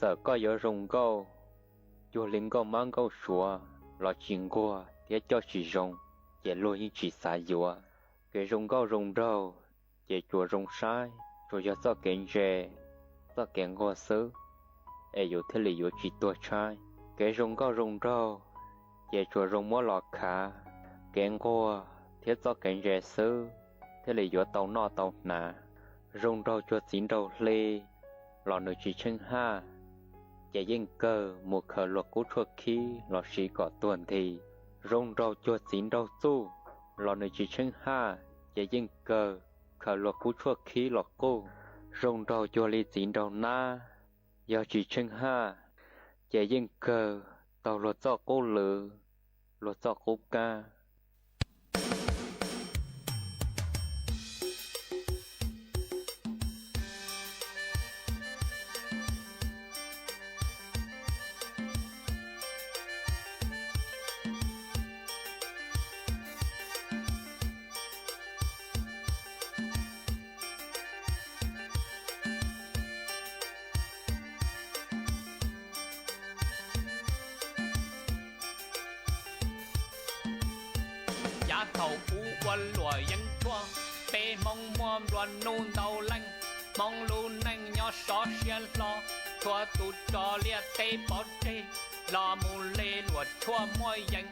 giờ có yêu rong câu yêu linh câu mang câu xua lo chính qua thế cho chỉ rong chỉ lùi như chỉ xả yêu cái rong câu rong đâu chỉ chùa rong sai rồi giờ sao kén rè sao kén qua sứ yêu thế là yêu chỉ tua trai cái rong câu rong đâu chỉ chùa rong mua lọt khá kén qua thế sao kén rè sứ thế là yêu tàu nọ tàu nà rong đâu chùa chín đâu lê lọ nơi chỉ chân ha chỉ yên cơ một khờ luật cú chuột khí lọ sĩ có tuần thì rong đâu chùa chín đâu su lọ nơi chỉ chân ha chỉ yên cơ khờ luật cú chuột khí lọ cô rong đâu chùa li chín đâu na giờ chỉ chân ha chỉ yên cơ tàu luật cho cô lử luật cho cô ca thầu phú quân lùa dân chua bê mong muôn luận nôn đầu lanh mong lưu nanh nhỏ xó xiên lo chua tu cho lia tê bó chê lo mù lê lùa chua môi danh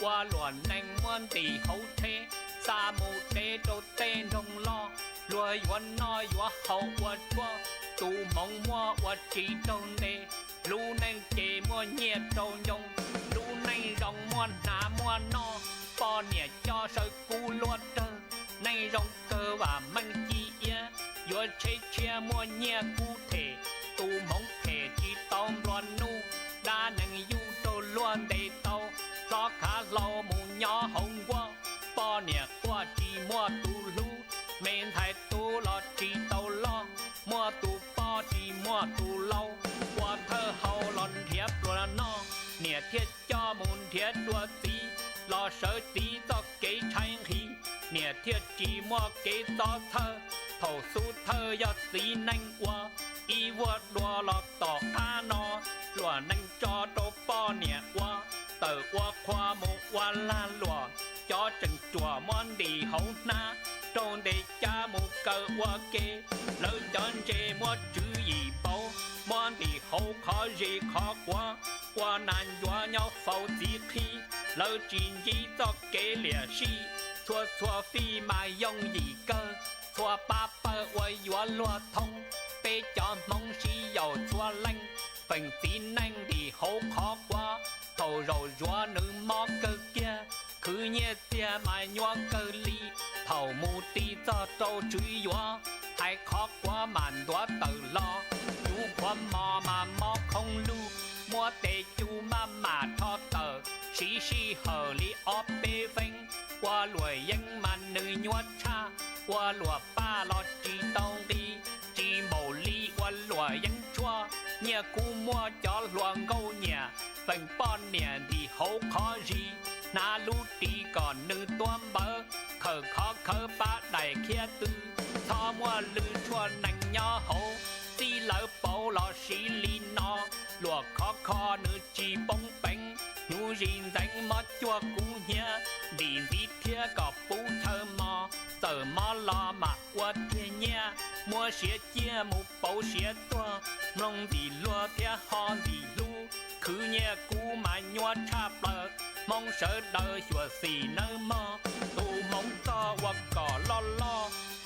qua lùa nanh muôn tỷ hậu thế sa mù tê đô tê nông lo lùa yuan nói yuan hậu qua chua tu mong mua và chỉ trâu nê lu neng chê mua nhẹ trâu nhung lu neng rong mua nà mua no po nhẹ cho sợi cu luột trơ nay rong cơ và măng chi ia vừa chế chia mua nhẹ cụ thể tu mong thể chỉ tông loan nu đã neng yu trâu loan để tàu lo cả lâu mù nhỏ hồng quang po nhẹ qua chỉ mua tu lu men thái tu lo chỉ tàu lo mua tu po chỉ mua tu lâu qua thơ hậu lon thiếp lo no nhẹ thiết cho môn thiết đua tí lo sợ tí cho kế trái khí nhẹ thiết chỉ mua kế cho thơ thầu su thơ do tí nanh qua y vượt đua lo tỏ ca no lùa nanh cho tô po nhẹ qua tờ qua khoa một qua la lùa cho chừng chùa món đi hậu na trôn để cha một cờ qua kê lỡ chọn chê mua chữ gì bao món đi hậu khó gì khó quá qua nạn dọa nhau phâu chỉ khi lỡ chuyện gì cho kế lìa si xua xua phi mà dùng gì cơ xua ba bơ quay dọa lùa thông bê cho mong si dầu xua lanh phần tin anh đi hậu khó quá thầu rồi dọa nữ mò cơ kia cứ nhẹ tia mà nhua cơ ly thầu mù ti cho trâu truy dọa hay khó quá màn đoá tự lo chú quá mò mà mò không lưu mua tê chú mà thọ tờ xí xí hờ li óp bê vinh qua lùi dân mà nữ nhua cha qua lùa ba lo chỉ tông đi chỉ màu ly qua lùi dân chua nhà cú mua cho lùa ngâu nhà phần bon nhà thì hậu khó gì na lú đi còn nữ toan bơ khờ khó khờ ba đại kia tư thọ mua lư chua nành nhỏ hậu xí lỡ bầu lò xí li no lùa khó khó nữ chỉ bông bánh nhu rình danh mất chua cú nhia đi gì thia có bú thơ mò tờ mò lo mà qua thia nha mua xía chia một bầu xía tua mong gì lùa thia ho gì lu cứ nhẹ cú mà nhua chạp lợt mong sợ đời chùa xì nơ mơ tu mong to hoặc cỏ lo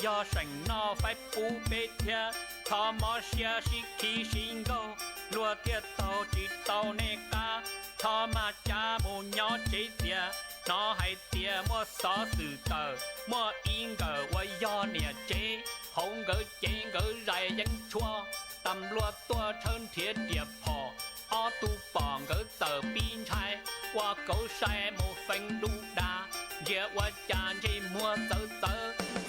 do sành no phải bú bê thia thọ mò xía xí khí xin gâu lùa thia tàu chỉ tàu nê ca thọ mà cha mù nhỏ chế tia nó hay tia mua xó sự tờ mua yên gờ qua do nè chế không gỡ chế gỡ dài dân chua tầm lùa tua thân thiết điệp phò o tu bỏng gỡ tờ pin chai qua cầu sai một phần đu đà dễ qua chàng chế mua tờ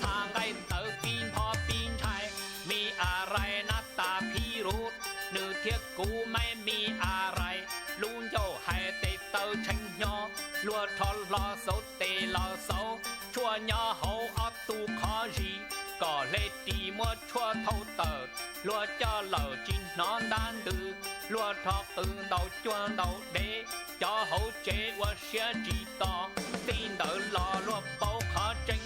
thang ngay tờ pin phò pin chai mi à rai nát ta pi rút nữ thiết cú mai mi à rai luôn dâu hai tê tờ tranh nhỏ lùa thọ lo xấu tê lo xấu chua nhỏ hậu o tu khó gì có lê đi mua chua thâu tờ lùa cho lờ chín non đan tư lùa thọ từ đầu chua đầu đế cho hậu chế qua xe chỉ to tin đỡ lò lùa bao khó tranh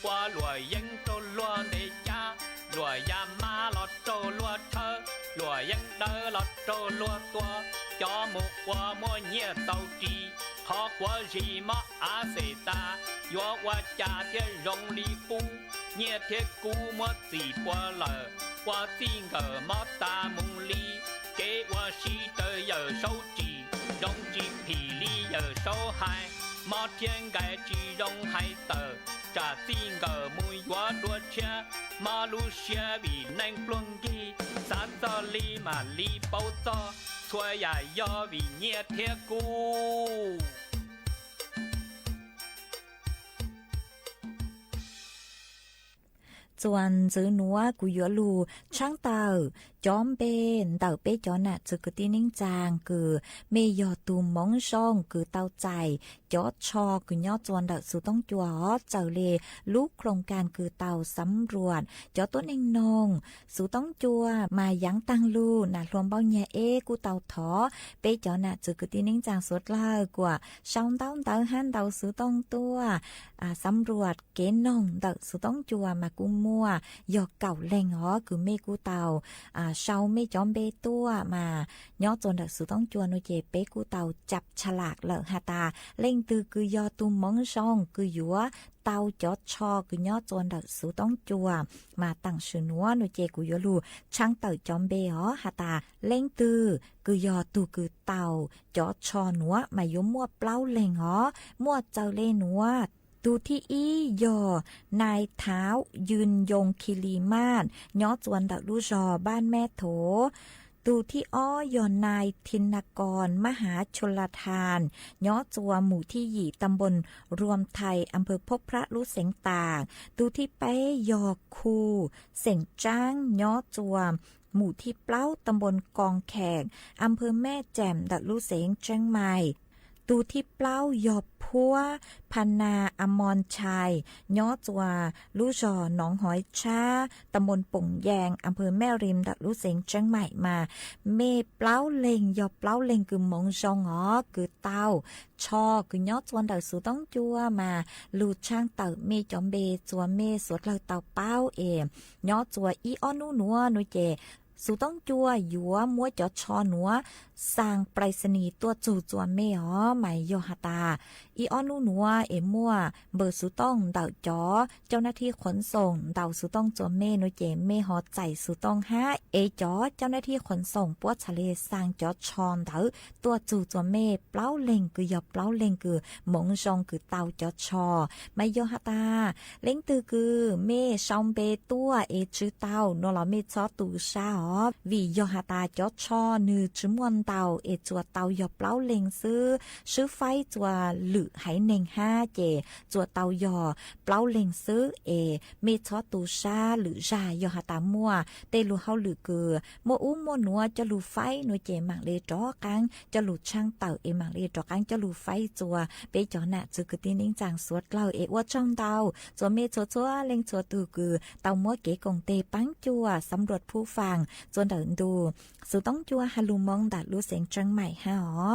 qua lùa dân trô lùa để cha lùa ya ma lọt trô lùa thơ lùa dân đỡ lọt trô lùa tua cho một qua mua nhẹ tàu trì khó quá gì mà á xê ta yo qua cha thiên rong li pu nhẹ thiết cú mua gì qua lờ qua tin ngờ mà ta mung li kế qua si tới giờ sâu trì rong chỉ phì li giờ sâu hai mà thiên gai chỉ rong hai tờ trả tin ngờ mùi quá đua cha mà lu xe bị nanh plong đi sát cho li mà li bao to xua ya yo vì nhẹ thiết cú Chuan giữ núa của yếu lù trăng tàu chóm bên tàu bê cho nè giữ cái tin ninh chàng cứ mê yò tù mong song cứ tàu chạy cho cho cứ nhó chuan đợt sự tông chùa trở lệ lúcโครงการคือเตาสำรวจcho tốt ninh nông sự tông chùa màยังtăng lưu nàรวมbao nhàกูเตาถอbê cho nè giữ cái tin ninh chàng suốt lời của song tàu han tàu sự tông tua สำรวจเกณฑ์น้องเด็กสุต้องจัวมากูมัวยอกเก่าแรงอ๋อคือเมกูเตาเชาไม่จอมเบตัวมาย่อจนเด็กสุต้องจัวโนเจเปกูเตาจับฉลากเหล่าฮาตาเล่ง từ cứ do tu mong song cứ dúa tao chó cho cứ nhó chọn đợt số tông chùa mà tặng sự núa nuôi chè của lù trang tờ chóm bê ó hà tà lên từ cứ do tu cứ tàu chó cho núa mà yếu mua plau lên ó mua chào lên núaตูที่อียอนายเท้ายืนยงคิริมาศย้อจวนดักลูจอบ้านแม่โถตูที่อ้อยอนายธินกรมหาชลทานย้อจัวหมู่ที่หยี่ตำบลรวมไทยอำเภอพบพระรู้เสียงต่างตูที่ไปยอคูเสียงจ้างย้อจัวหมู่ที่เปล้าตำบลกองแขกอำเภอแม่แจ่มดักลูเสียงเชียงใหม่ตูที่เปล้ายอบพัวพันนาอมรชัยย้อจัวลู่จอหนองหอยช้าตำบลป่งแยงอำเภอแม่ริมดักลู่เสียงเชียงใหม่มาเมเปล้าเลงยอบเปล้าเลงคือมงจงอ๋อคือเต้าชอคือย้อจวนดักสูต้องจัวมาลู่ช่างเต่าเมจอมเบจัวเมสวดเลยเต่าเป้าเอย้อจัวอีอ้อนูนัวนุเจสูต้องจัวหยัวมัวจอชอหนัวสร้างไปรษณีย์ตัวจู่จัวเมอ๋อหมายโยหตาอีอ้อนูหนัวเอมัวเบอร์สูต้องเดาจอเจ้าหน้าที่ขนส่งเดาสูต้องจัวเมนุเจเมหอใจสูต้องห้าเอจอเจ้าหน้าที่ขนส่งปวดทะเลสร้างจอชอนเดาตัวจู่จัวเมเปล่าเล่งคือยอบเปล่าเล่งคือหมงจงคือเตาจอชอไม่โยหตาเล่งตือคือเมชองเบตัวเอจือเตาโนลเมชอตูชาvì do hà ta cho cho nữ chứ muôn tàu ê chùa tàu dọc lão lên sư phái chùa lự hải nền ha chè chùa tàu dò lão lên sư ê mê chó tù sa lự ra do hà ta mua tê lù hao lự cừ mua uống mua nua cho lù phái nuôi chè mạng lê chó căng cho lù trang tàu ê mạng lê chó căng cho lù phái chùa bế chó nạ chứ cứ tin đến chàng suốt lao ê ua trong tàu chùa mê chó chùa lên chùa tù cừ tàu mua kế cổng tê bắn chùa sắm ruột phu phàngจนเดินดูสูต้องจัวฮาลูมองดัดลูเสียงจังใหม่ฮะอ๋อ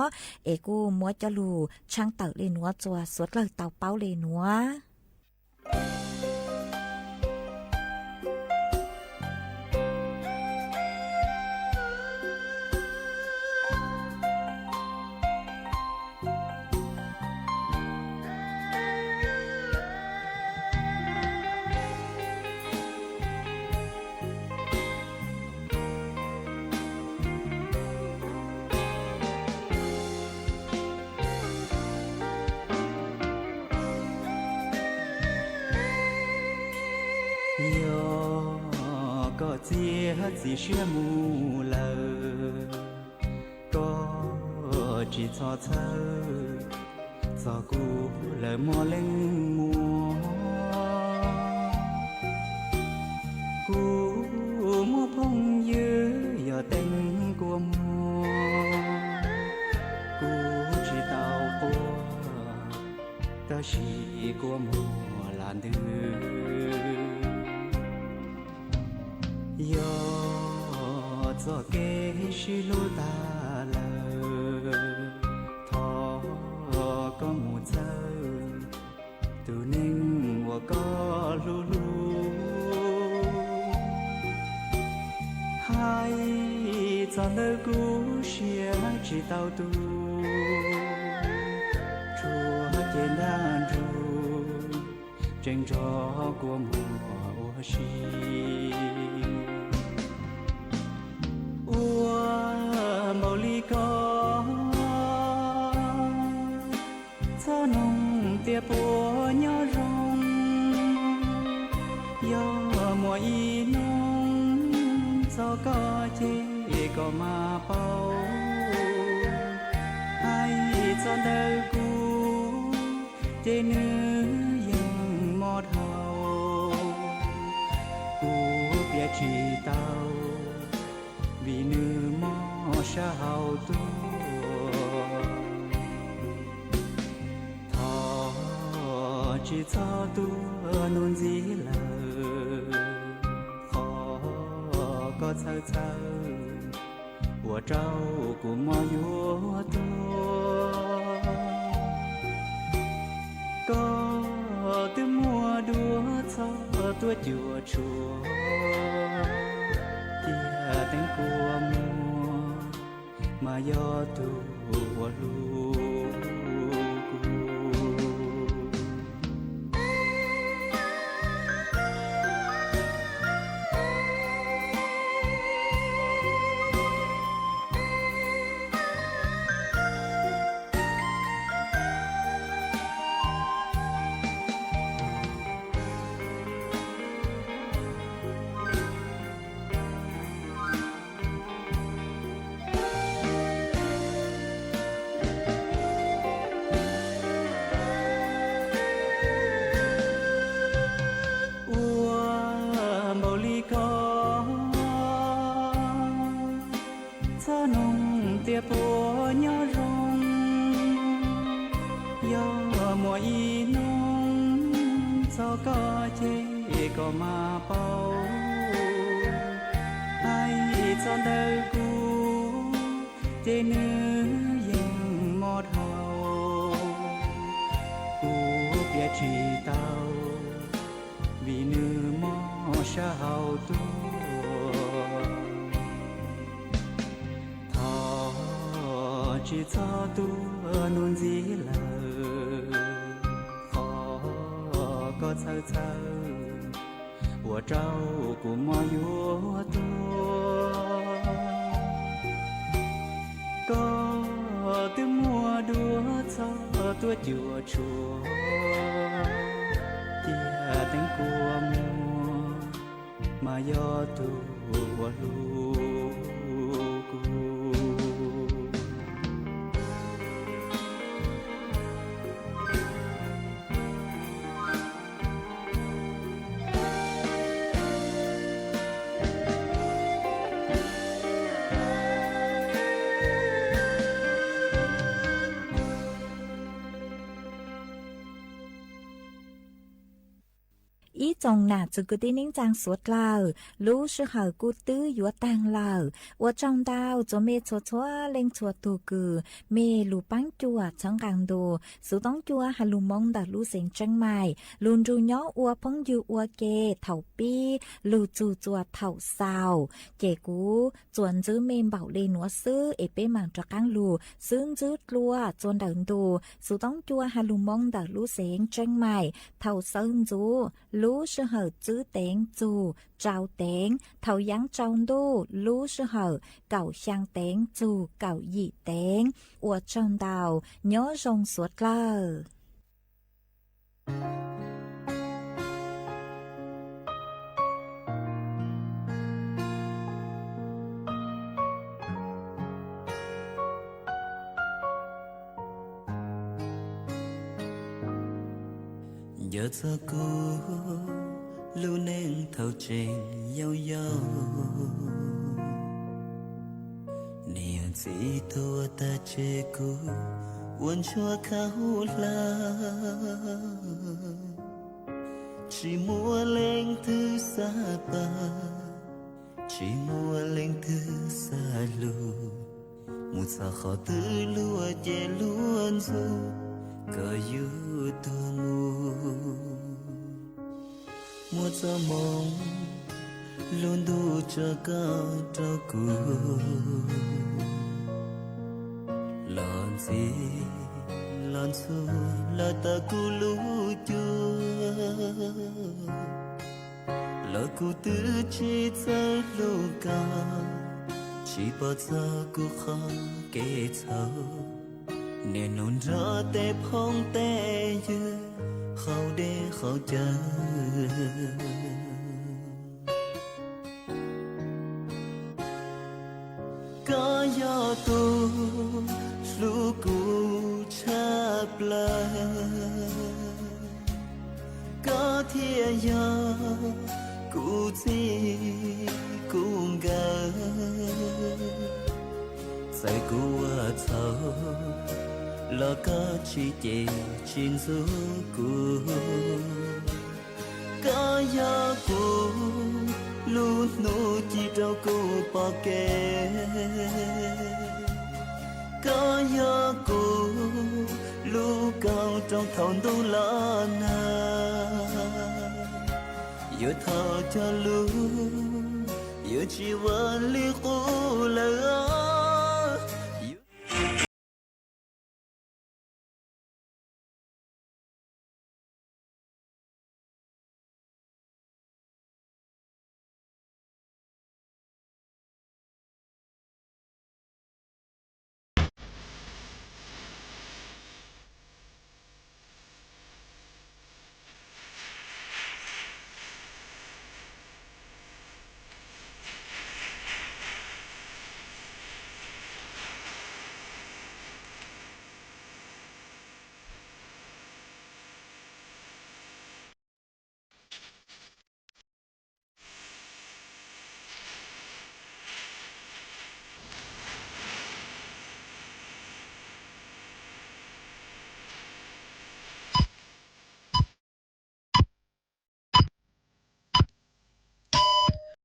เอกูมัวจะลูช่างเต่าเลนัวจัวสวดเลยเต่าเป้าเลนัวchia chỉ chia mù lờ có chỉ cho thơ cho cô lờ mò lên mùa cô mua phong dư giờ tên của mùa cô chỉ tao qua ta chỉ của mùa là đưa yo cho kế shi lô ta lờ thọ có một giờ từ nên của có lu lu hai cho nơi cũ xia chỉ tao tu chùa trên đàn ru trên gió của mùa xi màu ly có cho nồng tia bùa nhớ rong do mùa y nông cho có chê có mà bao ai cho đời cũ chê nữ yang mót hầu cũ bia chỉ tao vì nữ mò sao tu thọ chỉ cho tu nôn gì lờ khó có thơ thơ của trâu của mò vua tu có từ mùa đua cho tua chùa chùa tiếng của mùa mà do tu lu gió nồng tia bùa nhớ rong gió mùa y nông gió có chê có mà bao ai cho đời cũ chê nữ dành một hầu cũ biết chỉ tao vì nữ mò sao tu thọ chỉ cho tu nun gì lờ khó có sao sao 我照顾么有多，có từ mùa đua cho tôi chùa chùa, kia tiếng của mùa mà do tôi lu. ý trong nà chỉ cứ tin trang suốt lờ lũ sư hở cú tư yếu tăng lờ ở trong đào cho mẹ chua chua lên chua tu cử mẹ lù bánh chua chẳng càng đồ sự tống chua hà lù mong đã lù sinh chân mày luôn ru nhó ua phong dư ua kê thầu pi lù chua chua thầu sao kể cú chuẩn giữ mềm bảo lên núa sư ế bê màng cho càng lù xương giữ lùa chuẩn đợn đồ sự tống chua hà lù mong đã lù sinh chân mày thầu sơn du lũ sư hở chữ tiếng dù trao tiếng thầu dáng trong đô lũ sư hở cậu sang tiếng dù cậu dị tiếng ở trong đào nhớ rong suốt lờ. giờ cho cô lưu nên thâu trên nhau nhau niềm chỉ thua ta chê cô uốn cho khao la chỉ mua lên thứ xa ba chỉ mua lên thứ xa lù một sao khó tư lúa chê luôn rồi có yêu tôi một giấc mộng luôn đủ cho cao trao cứu làm gì làm sao là ta cứu lũ chưa là cứu tư chỉ在路cao chỉ bao giờ cứu khó kể sao nên nôn ra tê phong tê dư khâu để khâu chờ có gió tu lũ cụ chắp lờ có thiên gió cụ gì cũng gỡ sai cụ ở sau lo có chỉ chè trên số của có gió của luôn nụ chỉ trao cô bỏ kê có gió của lu cao trong thôn tu lo na yêu thọ cho lu yêu chỉ vẫn li cô lỡ